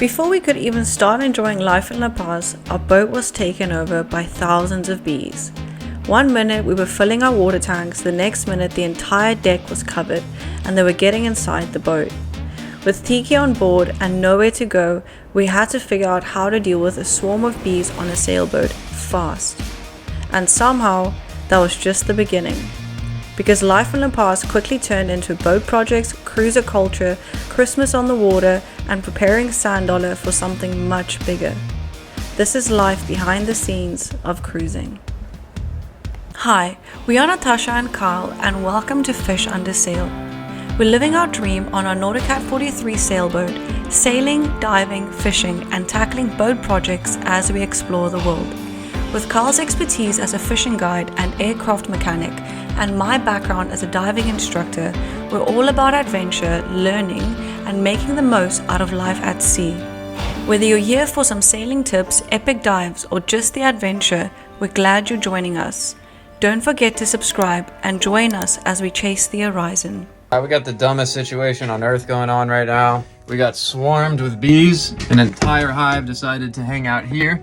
Before we could even start enjoying life in La Paz, our boat was taken over by thousands of bees. One minute we were filling our water tanks, the next minute the entire deck was covered and they were getting inside the boat. With Tiki on board and nowhere to go, we had to figure out how to deal with a swarm of bees on a sailboat fast. And somehow, that was just the beginning. Because life in La Paz quickly turned into boat projects, cruiser culture, Christmas on the water, and preparing sand dollar for something much bigger. This is life behind the scenes of cruising. Hi, we are Natasha and Kyle, and welcome to Fish Under Sail. We're living our dream on our Nautica 43 sailboat, sailing, diving, fishing, and tackling boat projects as we explore the world. With Kyle's expertise as a fishing guide and aircraft mechanic, and my background as a diving instructor, we're all about adventure, learning, and making the most out of life at sea. Whether you're here for some sailing tips, epic dives, or just the adventure, we're glad you're joining us. Don't forget to subscribe and join us as we chase the horizon. We got the dumbest situation on Earth going on right now. We got swarmed with bees. An entire hive decided to hang out here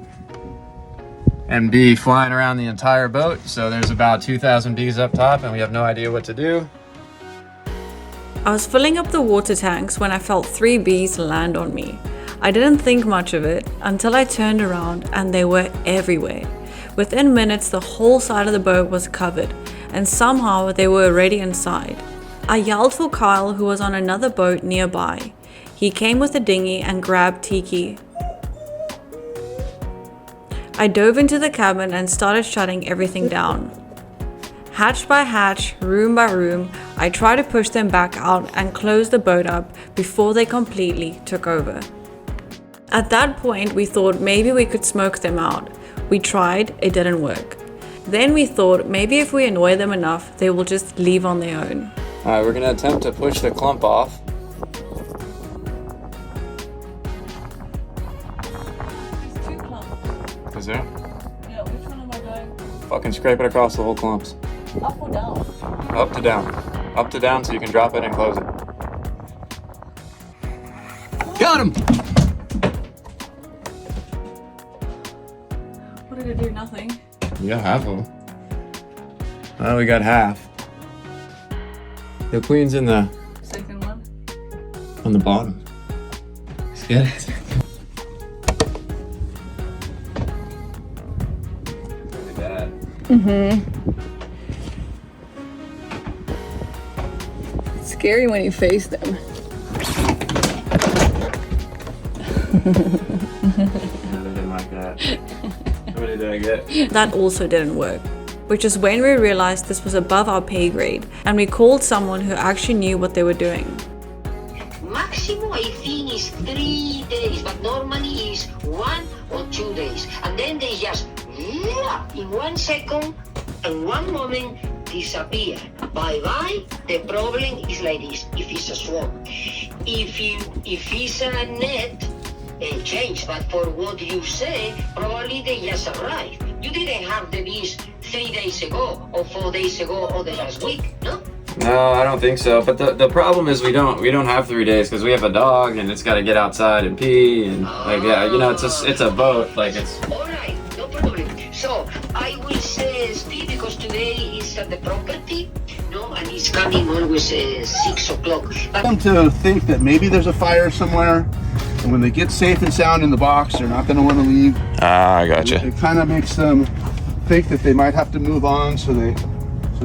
and be flying around the entire boat. So there's about 2,000 bees up top and we have no idea what to do. I was filling up the water tanks when I felt 3 bees land on me. I didn't think much of it until I turned around and they were everywhere. Within minutes, the whole side of the boat was covered, and somehow they were already inside. I yelled for Kyle, who was on another boat nearby. He came with a dinghy and grabbed Tiki. I dove into the cabin and started shutting everything down. Hatch by hatch, room by room, I tried to push them back out and close the boat up before they completely took over. At that point, we thought maybe we could smoke them out. We tried, it didn't work. Then we thought maybe if we annoy them enough, they will just leave on their own. Alright, we're gonna attempt to push the clump off. There's 2 clumps. Is there? Yeah, which one am I going? Fucking scrape it across the whole clumps. Up or down? Up to down. Up to down so you can drop it and close it. Got him! What did it do? Nothing. You got half of them. Oh, we got half. The queen's in the Second one. on the bottom. See it? Really bad. It's scary when you face them. I didn't like that. How many did I get? That also didn't work, which is when we realized this was above our pay grade, and we called someone who actually knew what they were doing. Maximum, I think, is 3 days, but normally is 1 or 2 days. And then they just, in 1 second and 1 moment, disappear. Bye-bye. The problem is like this, if it's a swarm. If it's a net, it change, but for what you say, probably they just arrived. You didn't have the bees 3 days ago, or 4 days ago, or the last week, no? No, I don't think so. But the problem is we don't have 3 days because we have a dog and it's got to get outside and pee and like it's a boat, like it's. All right, no problem. So I will say speed because today is at the property, no, and it's coming always 6 o'clock. But Them to think that maybe there's a fire somewhere, and when they get safe and sound in the box, they're not going to want to leave. Ah, I gotcha. It kind of makes them think that they might have to move on, so they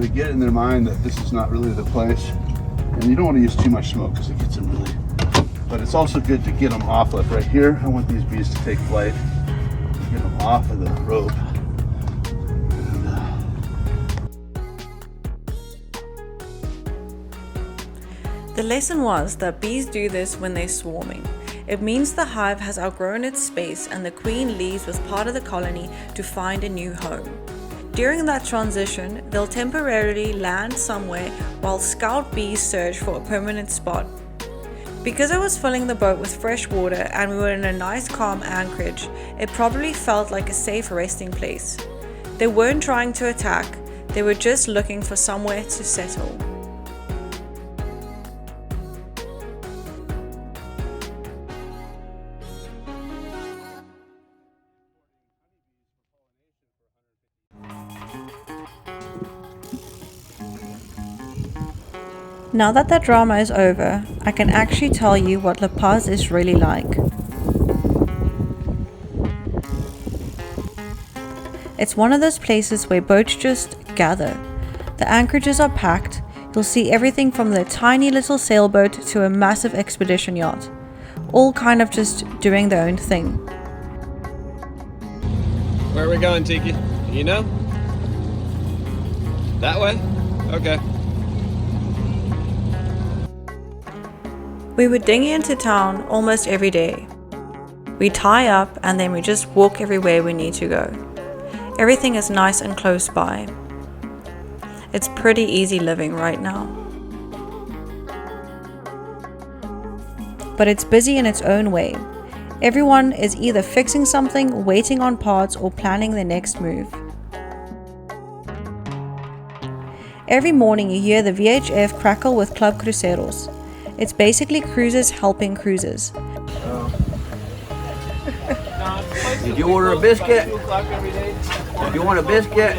get it in their mind that this is not really the place. And you don't want to use too much smoke because it gets them really. But it's also good to get them off. Like right here, I want these bees to take flight. Get them off of the rope. The lesson was that bees do this when they're swarming. It means the hive has outgrown its space and the queen leaves with part of the colony to find a new home. During that transition, they'll temporarily land somewhere while scout bees search for a permanent spot. Because I was filling the boat with fresh water and we were in a nice calm anchorage, it probably felt like a safe resting place. They weren't trying to attack, they were just looking for somewhere to settle. Now that that drama is over, I can actually tell you what La Paz is really like. It's one of those places where boats just gather. The anchorages are packed. You'll see everything from the tiny little sailboat to a massive expedition yacht. All kind of just doing their own thing. Where are we going, Tiki? You know? That way? Okay. We would dinghy into town almost every day. We tie up and then we just walk everywhere we need to go. Everything is nice and close by. It's pretty easy living right now. But it's busy in its own way. Everyone is either fixing something, waiting on parts, or planning their next move. Every morning you hear the VHF crackle with Club Cruceros. It's basically cruisers helping cruisers. Did you order a biscuit? If you want a biscuit,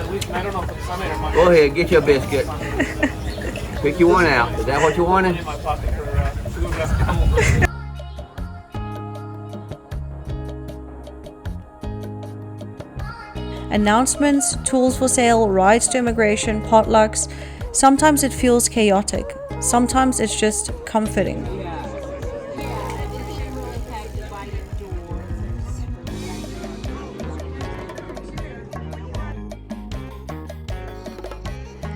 go ahead, get your biscuit. Pick you one out. Is that what you wanted? Announcements, tools for sale, rides to immigration, potlucks. Sometimes it feels chaotic. Sometimes it's just comforting.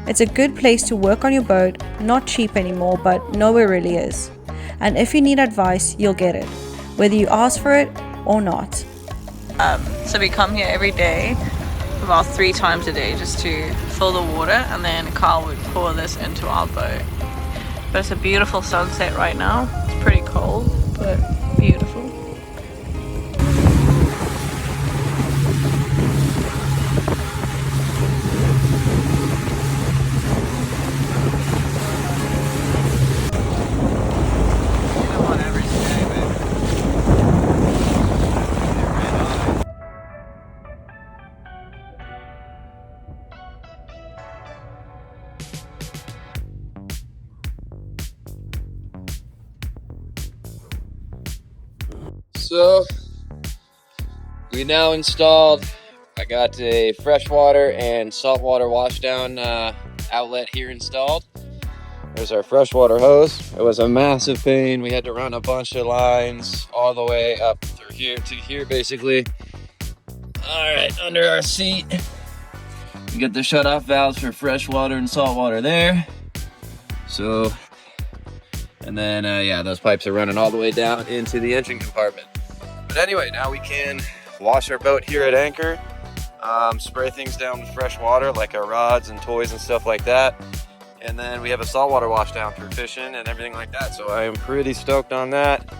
It's a good place to work on your boat, not cheap anymore, but nowhere really is. And if you need advice, you'll get it, whether you ask for it or not. So we come here every day, about 3 times a day, just to fill the water, and then Carl would pour this into our boat. But it's a beautiful sunset right now. It's pretty cold, but beautiful. So we now installed, I got a freshwater and saltwater washdown outlet here installed. There's our freshwater hose. It was a massive pain. We had to run a bunch of lines all the way up through here to here basically. All right, under our seat, we get the shut-off valves for freshwater and saltwater there. So, and then yeah, those pipes are running all the way down into the engine compartment. But anyway, now we can wash our boat here at anchor, spray things down with fresh water like our rods and toys and stuff like that. And then we have a saltwater wash down for fishing and everything like that. So I am pretty stoked on that.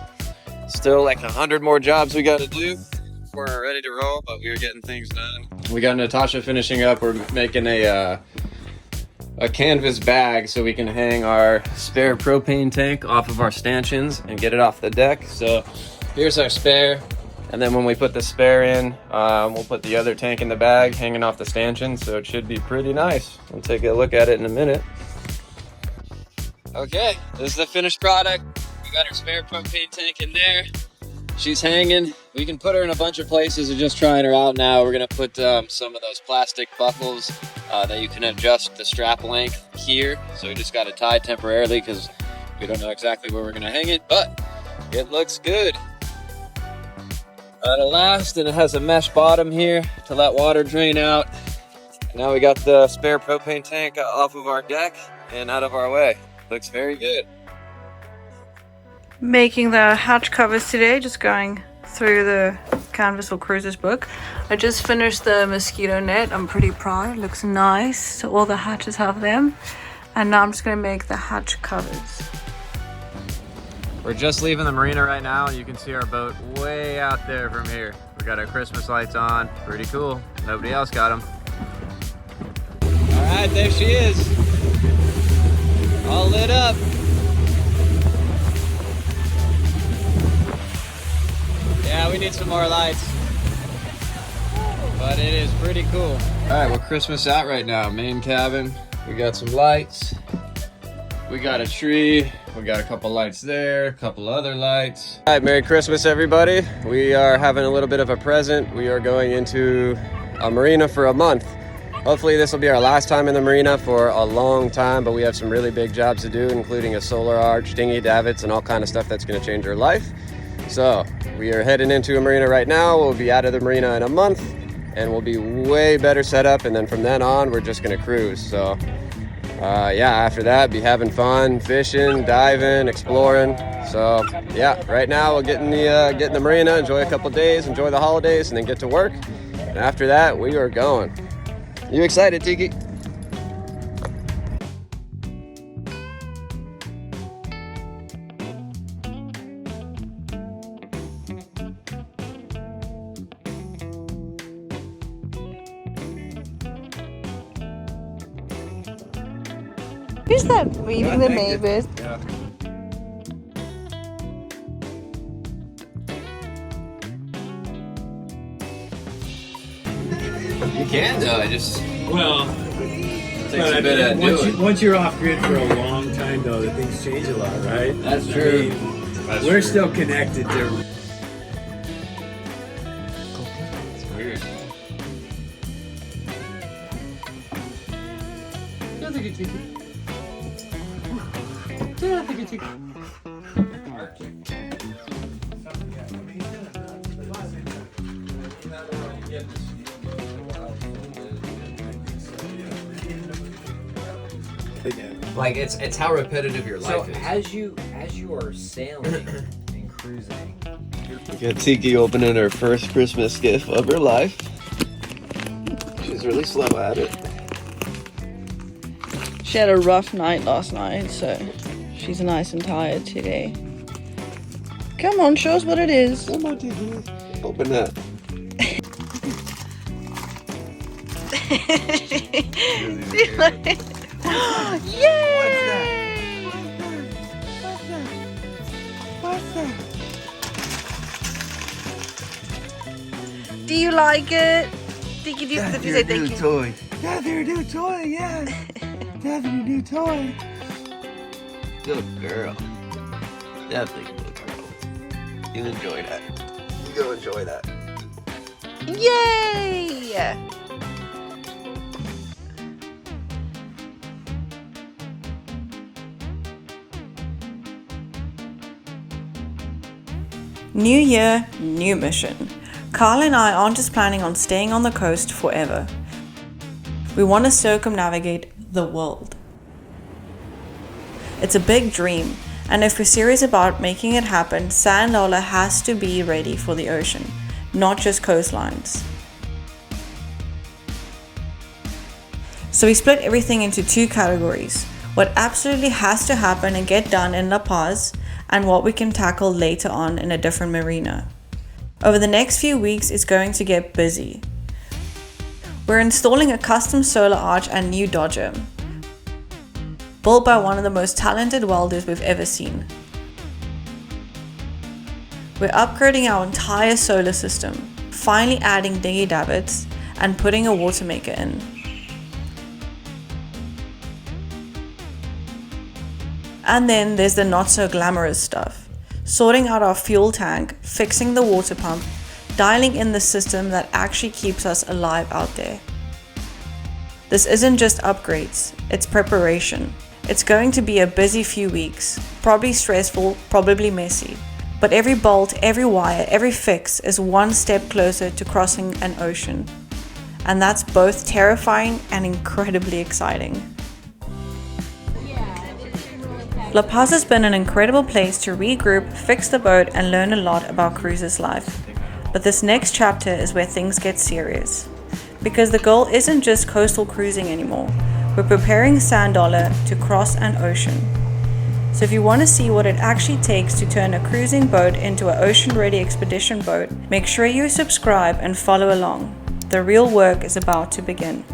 Still like 100 more jobs we got to do before we're ready to roll, but we are getting things done. We got Natasha finishing up. We're making a canvas bag so we can hang our spare propane tank off of our stanchions and get it off the deck. So here's our spare, and then when we put the spare in, we'll put the other tank in the bag hanging off the stanchion, so it should be pretty nice. We'll take a look at it in a minute. Okay, this is the finished product. We got our spare propane tank in there. She's hanging. We can put her in a bunch of places. We're just trying her out now. We're gonna put some of those plastic buckles that you can adjust the strap length here. So we just got to tie temporarily because we don't know exactly where we're gonna hang it, but it looks good. That'll last, and it has a mesh bottom here to let water drain out. Now we got the spare propane tank off of our deck and out of our way. Looks very good. Making the hatch covers today, just going through the Canvas for Cruises book. I just finished the mosquito net. I'm pretty proud. It looks nice. So all the hatches have them. And now I'm just going to make the hatch covers. We're just leaving the marina right now. You can see our boat way out there from here. We got our Christmas lights on. Pretty cool. Nobody else got them. All right, there she is. All lit up. Yeah, we need some more lights. But it is pretty cool. All right, we're Christmas out right now. Main cabin. We got some lights. We got a tree, we got a couple lights there, a couple other lights. All right, Merry Christmas, everybody. We are having a little bit of a present. We are going into a marina for a month. Hopefully this will be our last time in the marina for a long time, but we have some really big jobs to do, including a solar arch, dinghy, davits, and all kind of stuff that's gonna change our life. So we are heading into a marina right now. We'll be out of the marina in a month, and we'll be way better set up, and then from then on, we're just gonna cruise. So yeah, after that, be having fun, fishing, diving, exploring. So yeah, right now we'll get in the marina, enjoy a couple days, enjoy the holidays, and then get to work. And after that, we are going. You excited, Tiki? Who's that reading the neighbors? Yeah. You can though, Well, takes a bit of doing. once you're off grid for a long time, though, the things change a lot, right? That's true. We're still connected to. It's weird. Like it's how repetitive your life is. As you are sailing and cruising, We got Tiki opening her first Christmas gift of her life. She's really slow at it. She had a rough night last night, so she's nice and tired today. Come on, show us what it is. Come on, Tiki. Open that. Yay! Do you like it? Tiki, did you say thank you? Toy. That's your new toy, yeah. That's your new toy. Good girl. Definitely good girl. You enjoy that. You go enjoy that. Yay! New year, new mission. Carl and I aren't just planning on staying on the coast forever. We want to circumnavigate the world. It's a big dream, and if we're serious about making it happen, Sand Dollar has to be ready for the ocean, not just coastlines. So we split everything into two categories: what absolutely has to happen and get done in La Paz, and what we can tackle later on in a different marina. Over the next few weeks, it's going to get busy. We're installing a custom solar arch and new dodger, built by one of the most talented welders we've ever seen. We're upgrading our entire solar system, finally adding dinghy davits, and putting a water maker in. And then there's the not so glamorous stuff. Sorting out our fuel tank, fixing the water pump, dialing in the system that actually keeps us alive out there. This isn't just upgrades, it's preparation. It's going to be a busy few weeks, probably stressful, probably messy. But every bolt, every wire, every fix is one step closer to crossing an ocean. And that's both terrifying and incredibly exciting. La Paz has been an incredible place to regroup, fix the boat, and learn a lot about cruises life. But this next chapter is where things get serious. Because the goal isn't just coastal cruising anymore. We're preparing Sand Dollar to cross an ocean. So if you want to see what it actually takes to turn a cruising boat into an ocean-ready expedition boat, make sure you subscribe and follow along. The real work is about to begin.